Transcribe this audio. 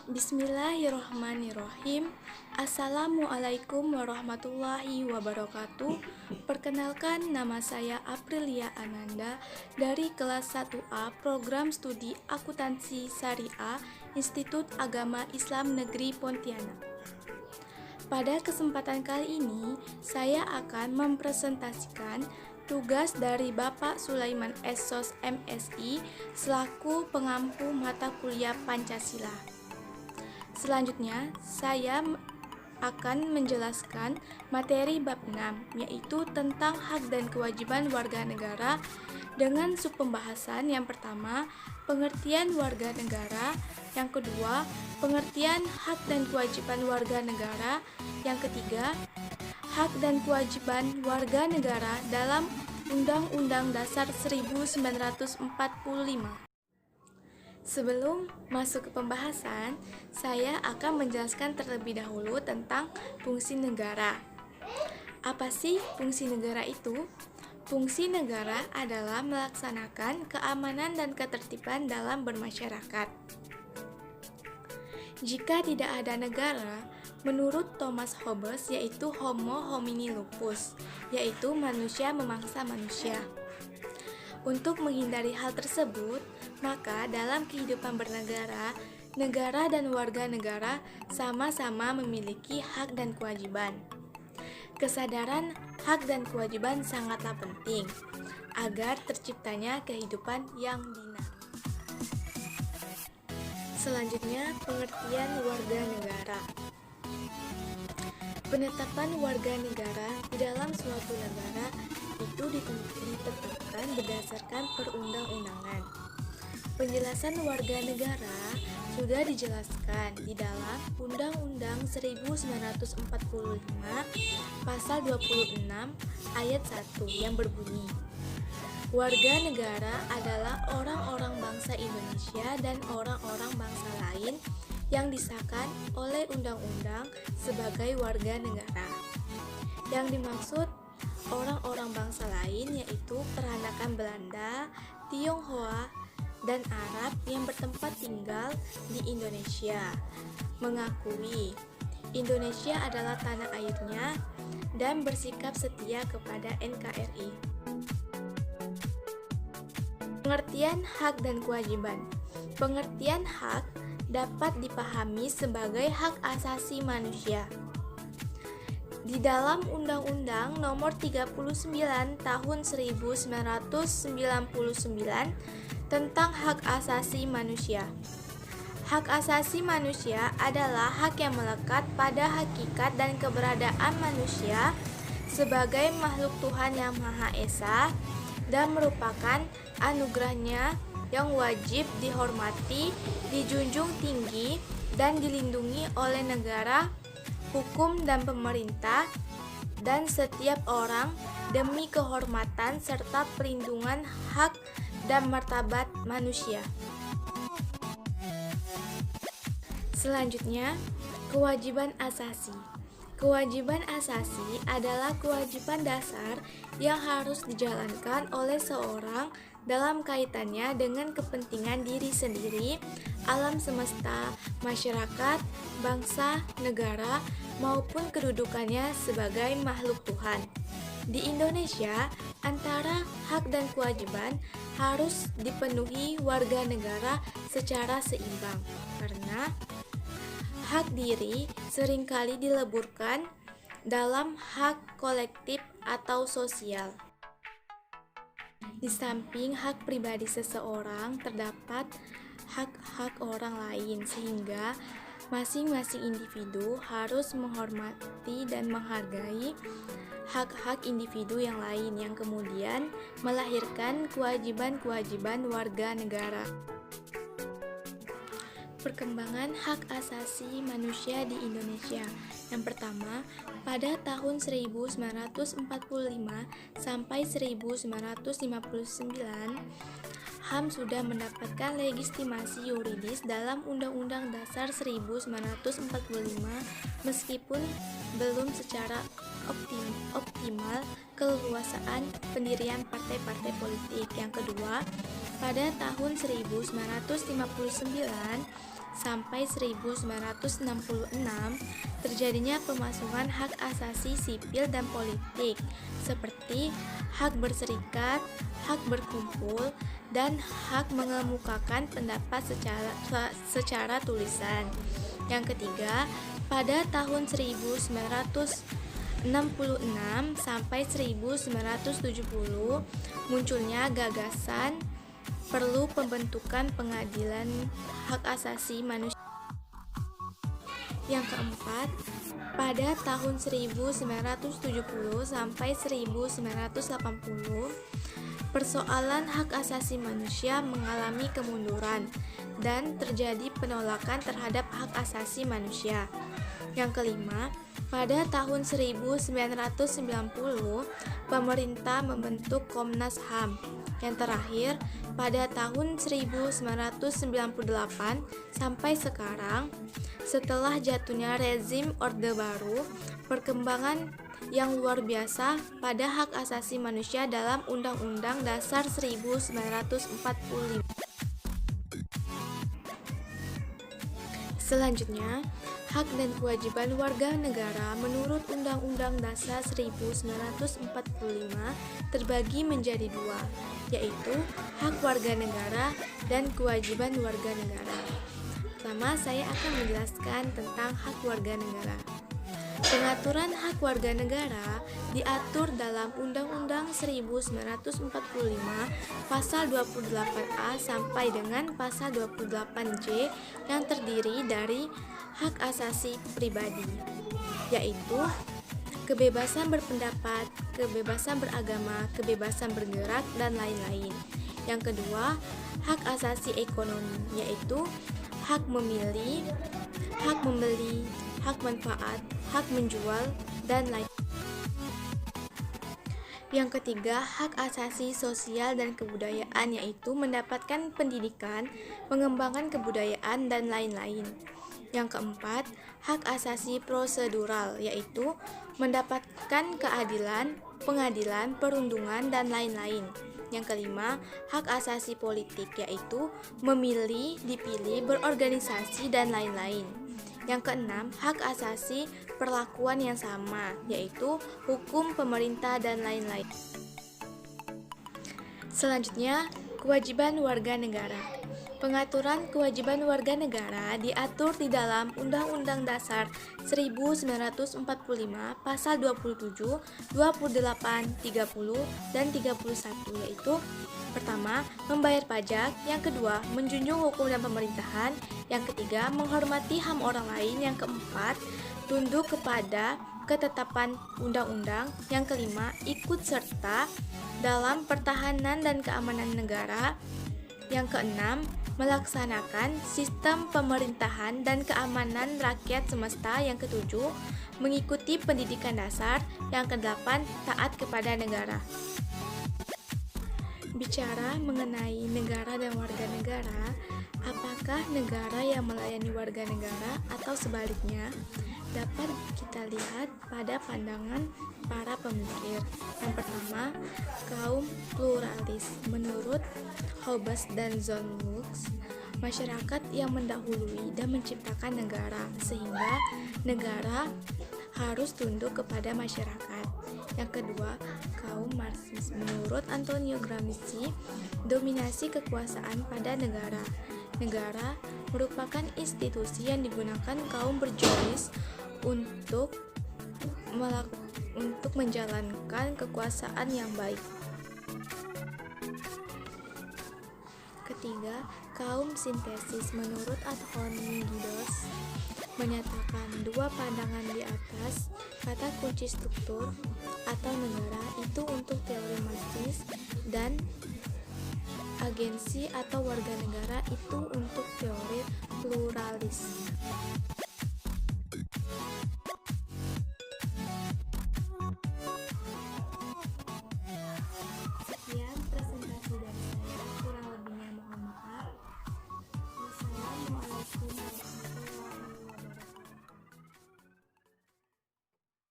Bismillahirrohmanirrohim. Assalamualaikum warahmatullahi wabarakatuh. Perkenalkan, nama saya Aprilia Ananda dari kelas 1A Program Studi Akuntansi Syariah Institut Agama Islam Negeri Pontianak. Pada kesempatan kali ini, saya akan mempresentasikan tugas dari Bapak Sulaiman Essos MSI selaku pengampu mata kuliah Pancasila. Selanjutnya, saya akan menjelaskan materi bab 6, yaitu tentang hak dan kewajiban warga negara dengan subpembahasan yang pertama, pengertian warga negara, yang kedua, pengertian hak dan kewajiban warga negara, yang ketiga, hak dan kewajiban warga negara dalam Undang-Undang Dasar 1945. Sebelum masuk ke pembahasan, saya akan menjelaskan terlebih dahulu tentang fungsi negara. Apa sih fungsi negara itu? Fungsi negara adalah melaksanakan keamanan dan ketertiban dalam bermasyarakat. Jika tidak ada negara, menurut Thomas Hobbes, yaitu Homo homini lupus, yaitu manusia memangsa manusia. Untuk menghindari hal tersebut, maka dalam kehidupan bernegara, negara dan warga negara sama-sama memiliki hak dan kewajiban. Kesadaran hak dan kewajiban sangatlah penting agar terciptanya kehidupan yang dinamis. Selanjutnya, pengertian warga negara. Penetapan warga negara di dalam suatu negara itu ditetapkan berdasarkan perundang-undangan. Penjelasan warga negara sudah dijelaskan di dalam Undang-Undang 1945 Pasal 26 Ayat 1 yang berbunyi, warga negara adalah orang-orang bangsa Indonesia dan orang-orang bangsa lain yang disahkan oleh undang-undang sebagai warga negara. Yang dimaksud orang-orang bangsa lain yaitu peranakan Belanda, Tionghoa, dan Arab yang bertempat tinggal di Indonesia, mengakui Indonesia adalah tanah airnya dan bersikap setia kepada NKRI. Pengertian hak dan kewajiban. Pengertian hak dapat dipahami sebagai hak asasi manusia. Di dalam Undang-Undang Nomor 39 Tahun 1999 tentang hak asasi manusia. Hak asasi manusia adalah hak yang melekat pada hakikat dan keberadaan manusia sebagai makhluk Tuhan yang Maha Esa dan merupakan anugerahnya yang wajib dihormati, dijunjung tinggi, dan dilindungi oleh negara, hukum dan pemerintah, dan setiap orang demi kehormatan serta perlindungan hak dan martabat manusia. Selanjutnya, kewajiban asasi. Kewajiban asasi adalah kewajiban dasar yang harus dijalankan oleh seorang dalam kaitannya dengan kepentingan diri sendiri, alam semesta, masyarakat, bangsa, negara, maupun kedudukannya sebagai makhluk Tuhan. Di Indonesia, antara hak dan kewajiban harus dipenuhi warga negara secara seimbang, karena hak diri seringkali dileburkan dalam hak kolektif atau sosial. Di samping hak pribadi seseorang, terdapat hak-hak orang lain, sehingga masing-masing individu harus menghormati dan menghargai hak-hak individu yang lain yang kemudian melahirkan kewajiban-kewajiban warga negara. Perkembangan hak asasi manusia di Indonesia. Yang pertama, pada tahun 1945 sampai 1959, HAM sudah mendapatkan legitimasi yuridis dalam Undang-Undang Dasar 1945 meskipun belum secara optimal keleluasaan pendirian partai-partai politik. Yang kedua, pada tahun 1959 sampai 1966 terjadinya pemasungan hak asasi sipil dan politik seperti hak berserikat, hak berkumpul, dan hak mengemukakan pendapat secara tulisan. Yang ketiga, pada tahun 1966 sampai 1970 munculnya gagasan perlu pembentukan pengadilan hak asasi manusia. Yang keempat, pada tahun 1970 sampai 1980 persoalan hak asasi manusia mengalami kemunduran dan terjadi penolakan terhadap hak asasi manusia. Yang kelima, pada tahun 1990 pemerintah membentuk Komnas HAM. Yang terakhir, pada tahun 1998 sampai sekarang, setelah jatuhnya rezim Orde Baru, perkembangan yang luar biasa pada hak asasi manusia dalam Undang-Undang Dasar 1945. Selanjutnya, hak dan kewajiban warga negara menurut Undang-Undang Dasar 1945 terbagi menjadi dua, yaitu hak warga negara dan kewajiban warga negara. Pertama, saya akan menjelaskan tentang hak warga negara. Pengaturan hak warga negara diatur dalam Undang-Undang 1945 pasal 28A sampai dengan pasal 28J yang terdiri dari hak asasi pribadi, yaitu kebebasan berpendapat, kebebasan beragama, kebebasan bergerak, dan lain-lain. Yang kedua, hak asasi ekonomi, yaitu hak memilih, hak membeli, hak manfaat, hak menjual, dan lain. Yang ketiga, hak asasi sosial dan kebudayaan, yaitu mendapatkan pendidikan, mengembangkan kebudayaan, dan lain-lain. Yang keempat, hak asasi prosedural, yaitu mendapatkan keadilan, pengadilan, perundungan, dan lain-lain. Yang kelima, hak asasi politik, yaitu memilih, dipilih, berorganisasi, dan lain-lain. Yang keenam, hak asasi perlakuan yang sama, yaitu hukum pemerintah dan lain-lain. Selanjutnya, kewajiban warga negara. Pengaturan kewajiban warga negara diatur di dalam Undang-Undang Dasar 1945 pasal 27, 28, 30, dan 31, yaitu pertama, membayar pajak, yang kedua, menjunjung hukum dan pemerintahan, yang ketiga, menghormati HAM orang lain, yang keempat, tunduk kepada ketetapan undang-undang, yang kelima, ikut serta dalam pertahanan dan keamanan negara, yang keenam, melaksanakan sistem pemerintahan dan keamanan rakyat semesta, yang ketujuh, mengikuti pendidikan dasar, yang kedelapan, taat kepada negara. Bicara mengenai negara dan warga negara, apakah negara yang melayani warga negara atau sebaliknya? Dapat kita lihat pada pandangan para pemikir. Yang pertama, kaum pluralis. Menurut Hobbes dan John Locke, masyarakat yang mendahului dan menciptakan negara, sehingga negara harus tunduk kepada masyarakat. Yang kedua, kaum Marxis. Menurut Antonio Gramsci, dominasi kekuasaan pada negara. Negara merupakan institusi yang digunakan kaum berjuris untuk menjalankan kekuasaan yang baik. Ketiga, kaum sintesis. Menurut Anthony Giddens, menyatakan dua pandangan di atas, kata kunci struktur atau negara itu untuk teori Marxis dan agensi atau warga negara itu untuk teori pluralis.